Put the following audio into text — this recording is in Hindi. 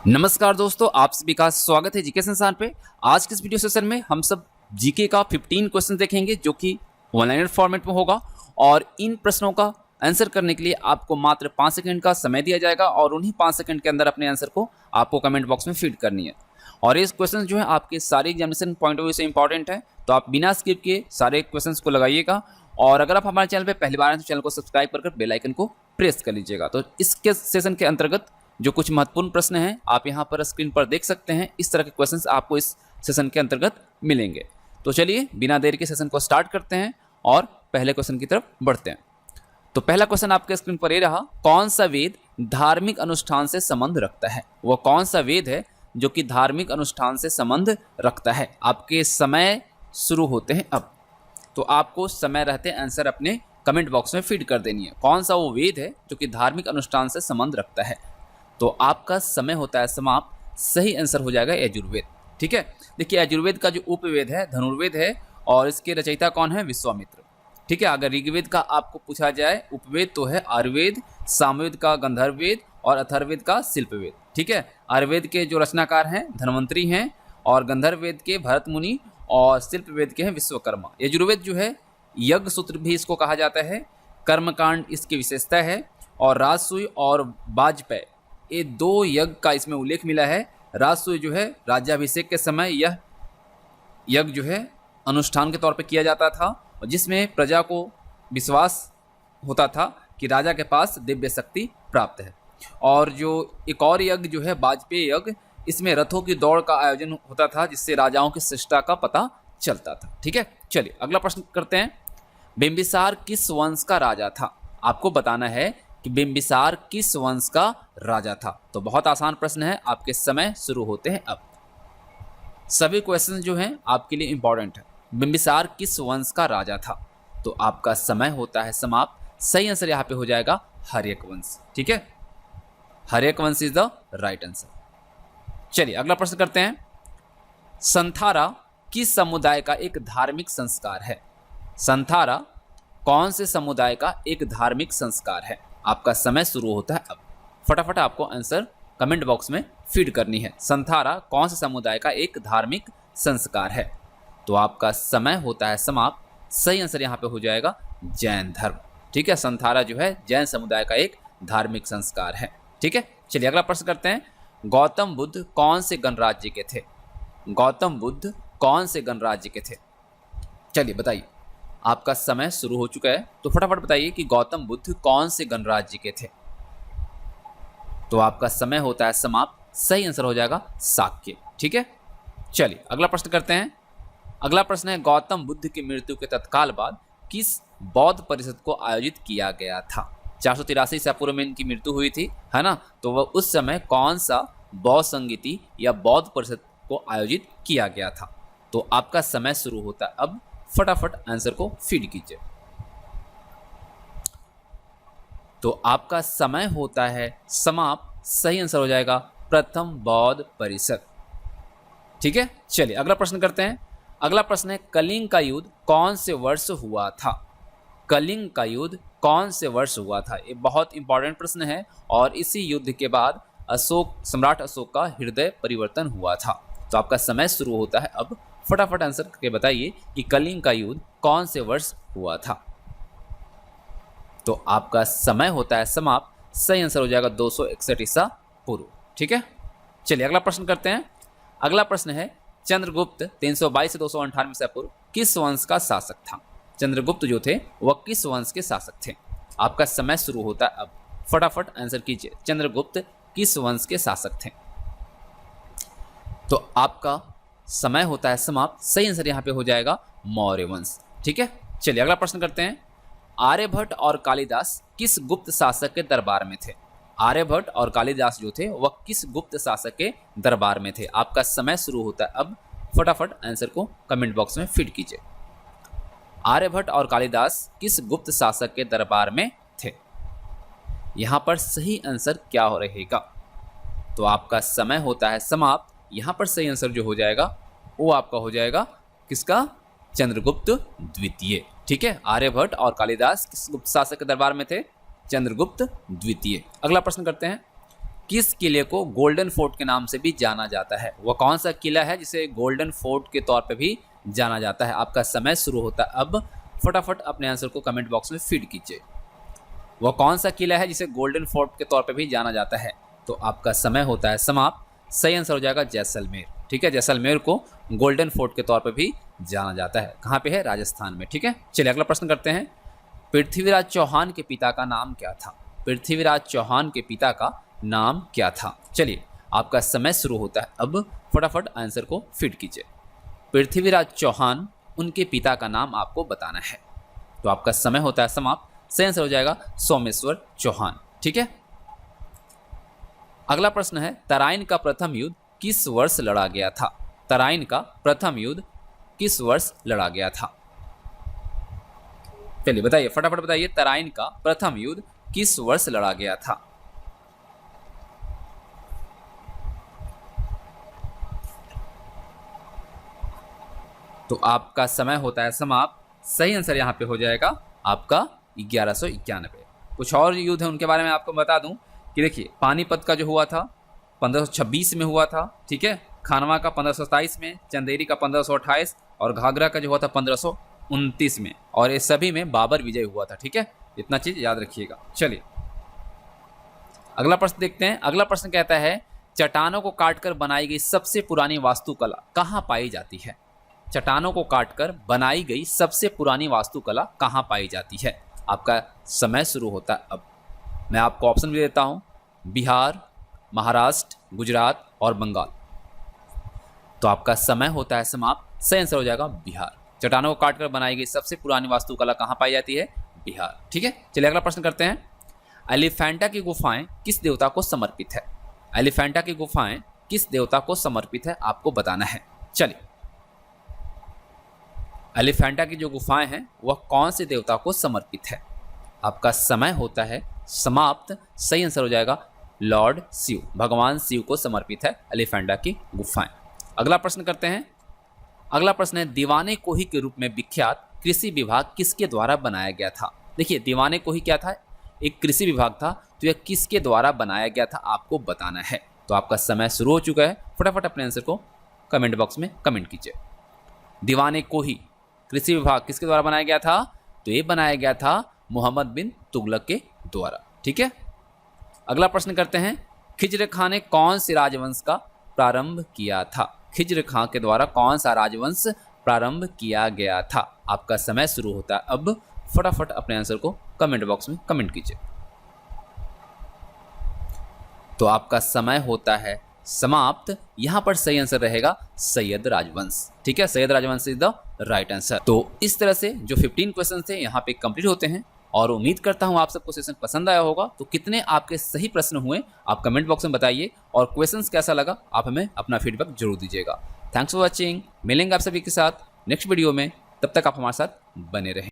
नमस्कार दोस्तों, आप सभी का स्वागत है जीके संस्थान पे। आज के इस वीडियो सेशन में हम सब जीके का 15 क्वेश्चन देखेंगे जो कि ऑनलाइन फॉर्मेट में होगा और इन प्रश्नों का आंसर करने के लिए आपको मात्र 5 सेकंड का समय दिया जाएगा और उन्हीं 5 सेकंड के अंदर अपने आंसर को आपको कमेंट बॉक्स में फीड करनी है। और ये क्वेश्चन जो है आपके सारे एग्जामिनेशन पॉइंट ऑफ व्यू से इंपॉर्टेंट है, तो आप बिना स्किप किए सारे क्वेश्चन को लगाइएगा। और अगर आप हमारे चैनल पर पहली बार हैं तो चैनल को सब्सक्राइब कर बेल आइकन को प्रेस कर लीजिएगा। तो इसके सेशन के अंतर्गत जो कुछ महत्वपूर्ण प्रश्न हैं आप यहाँ पर स्क्रीन पर देख सकते हैं। इस तरह के क्वेश्चंस आपको इस सेशन के अंतर्गत मिलेंगे। तो चलिए बिना देर के सेशन को स्टार्ट करते हैं और पहले क्वेश्चन की तरफ बढ़ते हैं। तो पहला क्वेश्चन आपके स्क्रीन पर ये रहा, कौन सा वेद धार्मिक अनुष्ठान से संबंध रखता है? वह कौन सा वेद है जो कि धार्मिक अनुष्ठान से संबंध रखता है? आपके समय शुरू होते हैं अब, तो आपको समय रहते आंसर अपने कमेंट बॉक्स में फीड कर देनी है। कौन सा वो वेद है जो कि धार्मिक अनुष्ठान से संबंध रखता है? तो आपका समय होता है समाप्त। सही आंसर हो जाएगा यजुर्वेद। ठीक है, देखिए यजुर्वेद का जो उपवेद है धनुर्वेद है और इसके रचयिता कौन है? विश्वामित्र। ठीक है, अगर ऋग्वेद का आपको पूछा जाए उपवेद तो है आयुर्वेद, सामवेद का गंधर्ववेद और अथर्ववेद का शिल्पवेद। ठीक है, आयुर्वेद के जो रचनाकार हैं धन्वंतरी हैं और गंधर्ववेद के भरत मुनि और शिल्पवेद के हैं विश्वकर्मा। यजुर्वेद जो है यज्ञ सूत्र भी इसको कहा जाता है, कर्मकांड इसकी विशेषता है और राजसूय और वाजपेय ये दो यज्ञ का इसमें उल्लेख मिला है। राजसूय जो है राज्याभिषेक के समय यह यज्ञ जो है अनुष्ठान के तौर पर किया जाता था और जिसमें प्रजा को विश्वास होता था कि राजा के पास दिव्य शक्ति प्राप्त है। और जो एक और यज्ञ जो है वाजपेय यज्ञ, इसमें रथों की दौड़ का आयोजन होता था जिससे राजाओं की श्रेष्ठता का पता चलता था। ठीक है, चलिए अगला प्रश्न करते हैं। बिंबिसार किस वंश का राजा था? आपको बताना है कि बिंबिसार किस वंश का राजा था। तो बहुत आसान प्रश्न है, आपके समय शुरू होते हैं अब। सभी क्वेश्चन जो हैं आपके लिए इंपॉर्टेंट है। बिंबिसार किस वंश का राजा था? तो आपका समय होता है समाप्त। सही आंसर यहाँ पे हो जाएगा हर्यक वंश। ठीक है, हर्यक वंश इज द राइट आंसर। चलिए अगला प्रश्न करते हैं। संथारा किस समुदाय का एक धार्मिक संस्कार है? संथारा कौन से समुदाय का एक धार्मिक संस्कार है? आपका समय शुरू होता है अब। फटाफट आपको आंसर कमेंट बॉक्स में फीड करनी है। संथारा कौन से समुदाय का एक धार्मिक संस्कार है? तो आपका समय होता है समाप्त। सही आंसर यहाँ पे हो जाएगा जैन धर्म। ठीक है, संथारा जो है जैन समुदाय का एक धार्मिक संस्कार है। ठीक है, चलिए अगला प्रश्न करते हैं। गौतम बुद्ध कौन से गणराज्य के थे? गौतम बुद्ध कौन से गणराज्य के थे? चलिए बताइए, आपका समय शुरू हो चुका है, तो फटाफट बताइए कि गौतम बुद्ध कौन से गणराज्य के थे? तो आपका समय होता है समाप्त। सही आंसर हो जाएगा शाक्य। ठीक है, चलिए अगला प्रश्न करते हैं। अगला प्रश्न है, गौतम बुद्ध की मृत्यु के तत्काल बाद किस बौद्ध परिषद को आयोजित किया गया था? 483 ईसा पूर्व में इनकी मृत्यु हुई थी, है ना? तो वह उस समय कौन सा बौद्ध संगीति या बौद्ध परिषद को आयोजित किया गया था? तो आपका समय शुरू होता है अब। फटाफट आंसर को फीड कीजिए। तो आपका समय होता है समाप्त। सही आंसर हो जाएगा प्रथम बौद्ध परिषद। ठीक है, चलिए अगला प्रश्न करते हैं। अगला प्रश्न है, कलिंग का युद्ध कौन से वर्ष हुआ था? कलिंग का युद्ध कौन से वर्ष हुआ था? ये बहुत इंपॉर्टेंट प्रश्न है और इसी युद्ध के बाद सम्राट अशोक का हृदय परिवर्तन हुआ था। तो आपका समय शुरू होता है अब। फटाफट आंसर करके बताइए कि कलिंग का युद्ध कौन से वर्ष हुआ था? तो आपका समय होता है समाप्त। सही आंसर हो जाएगा 261 ईसा पूर्व। ठीक है, चलिए अगला प्रश्न करते हैं। अगला प्रश्न है, चंद्रगुप्त 322 से 298 ईसा पूर्व किस वंश का शासक था? चंद्रगुप्त जो थे वह किस वंश के शासक थे? आपका समय शुरू होता है अब। फटाफट आंसर कीजिए, चंद्रगुप्त किस वंश के शासक थे? तो आपका समय होता है समाप्त। सही आंसर यहाँ पे हो जाएगा मौर्य वंश। ठीक है, चलिए अगला प्रश्न करते हैं। आर्यभट्ट और कालिदास किस गुप्त शासक के दरबार में थे? आर्यभट्ट और कालिदास जो थे वह किस गुप्त शासक के दरबार में थे? आपका समय शुरू होता है अब। फटाफट आंसर को कमेंट बॉक्स में फीड कीजिए। आर्यभट्ट और कालिदास किस गुप्त शासक के दरबार में थे? यहाँ पर सही आंसर क्या हो रहेगा? तो आपका समय होता है समाप्त। यहाँ पर सही आंसर जो हो जाएगा वो आपका हो जाएगा किसका? चंद्रगुप्त द्वितीय। ठीक है, आर्यभट्ट और कालिदास किस गुप्त शासक के दरबार में थे? चंद्रगुप्त द्वितीय। अगला प्रश्न करते हैं। किस किले को गोल्डन फोर्ट के नाम से भी जाना जाता है? वह कौन सा किला है जिसे गोल्डन फोर्ट के तौर पे भी जाना जाता है? आपका समय शुरू होता है अब। फटाफट अपने आंसर को कमेंट बॉक्स में फीड कीजिए। वह कौन सा किला है जिसे गोल्डन फोर्ट के तौर पे भी जाना जाता है? तो आपका समय होता है समाप्त। सही आंसर हो जाएगा जैसलमेर। ठीक है, जैसलमेर को गोल्डन फोर्ट के तौर पे भी जाना जाता है। कहाँ पे है? राजस्थान में। ठीक है, चलिए अगला प्रश्न करते हैं। पृथ्वीराज चौहान के पिता का नाम क्या था? पृथ्वीराज चौहान के पिता का नाम क्या था? चलिए आपका समय शुरू होता है अब। फटाफट आंसर को फीड कीजिए। पृथ्वीराज चौहान, उनके पिता का नाम आपको बताना है। तो आपका समय होता है समाप्त। सही आंसर हो जाएगा सोमेश्वर चौहान। ठीक है, अगला प्रश्न है, तराइन का प्रथम युद्ध किस वर्ष लड़ा गया था? तराइन का प्रथम युद्ध किस वर्ष लड़ा गया था? चलिए बताइए, फटाफट बताइए, तराइन का प्रथम युद्ध किस वर्ष लड़ा गया था? तो आपका समय होता है समाप्त। सही आंसर यहाँ पे हो जाएगा आपका 1191। कुछ और युद्ध है उनके बारे में आपको बता दूं कि देखिए, पानीपत का जो हुआ था 1526 में हुआ था। ठीक है, खानवा का 1527 में, चंदेरी का 1528 और घाघरा का जो हुआ था 1529 में, और ये सभी में बाबर विजय हुआ था। ठीक है, इतना चीज याद रखिएगा। चलिए अगला प्रश्न देखते हैं। अगला प्रश्न कहता है, चट्टानों को काटकर बनाई गई सबसे पुरानी वास्तुकला कहाँ पाई जाती है? चट्टानों को काटकर बनाई गई सबसे पुरानी वास्तुकला कहाँ पाई जाती है? आपका समय शुरू होता है अब। मैं आपको ऑप्शन भी देता हूँ, बिहार, महाराष्ट्र, गुजरात और बंगाल। तो आपका समय होता है समाप्त। सही आंसर हो जाएगा बिहार। चट्टानों को काटकर बनाई गई सबसे पुरानी वास्तुकला कहाँ पाई जाती है? बिहार। ठीक है, चलिए अगला प्रश्न करते हैं। एलिफेंटा की गुफाएं किस देवता को समर्पित है? एलिफेंटा की गुफाएं किस देवता को समर्पित है? आपको बताना है। चलिए, एलिफेंटा की जो गुफाएं हैं वह कौन से देवता को समर्पित है? आपका समय होता है समाप्त। सही आंसर हो जाएगा लॉर्ड शिव, भगवान शिव को समर्पित है एलिफेंटा की गुफाएं। अगला प्रश्न करते हैं। अगला प्रश्न है, दीवाने कोही के रूप में विख्यात कृषि विभाग किसके द्वारा बनाया गया था? देखिए, दीवाने कोही क्या था? एक कृषि विभाग था। तो यह किसके द्वारा बनाया गया था? आपको बताना है। तो आपका समय शुरू हो चुका है। फटाफट अपने आंसर को कमेंट बॉक्स में कमेंट कीजिए। दीवाने कोही कृषि विभाग किसके द्वारा बनाया गया था? तो ये बनाया गया था मोहम्मद बिन तुगलक के द्वारा। ठीक है, अगला प्रश्न करते हैं। खिज्र खां ने कौन से राजवंश का प्रारंभ किया था? खिज्र खां के द्वारा कौन सा राजवंश प्रारंभ किया गया था? आपका समय शुरू होता है अब। फटाफट अपने आंसर को कमेंट बॉक्स में कमेंट कीजिए। तो आपका समय होता है समाप्त। यहां पर सही आंसर रहेगा सैयद राजवंश। ठीक है, सैयद राजवंश इज द राइट आंसर। तो इस तरह से जो 15 क्वेश्चन थे यहाँ पे कंप्लीट होते हैं, और उम्मीद करता हूँ आप सबको सेशन पसंद आया होगा। तो कितने आपके सही प्रश्न हुए आप कमेंट बॉक्स में बताइए, और क्वेश्चंस कैसा लगा आप हमें अपना फीडबैक जरूर दीजिएगा। Thanks for watching. मिलेंगे आप सभी के साथ नेक्स्ट वीडियो में। तब तक आप हमारे साथ बने रहें।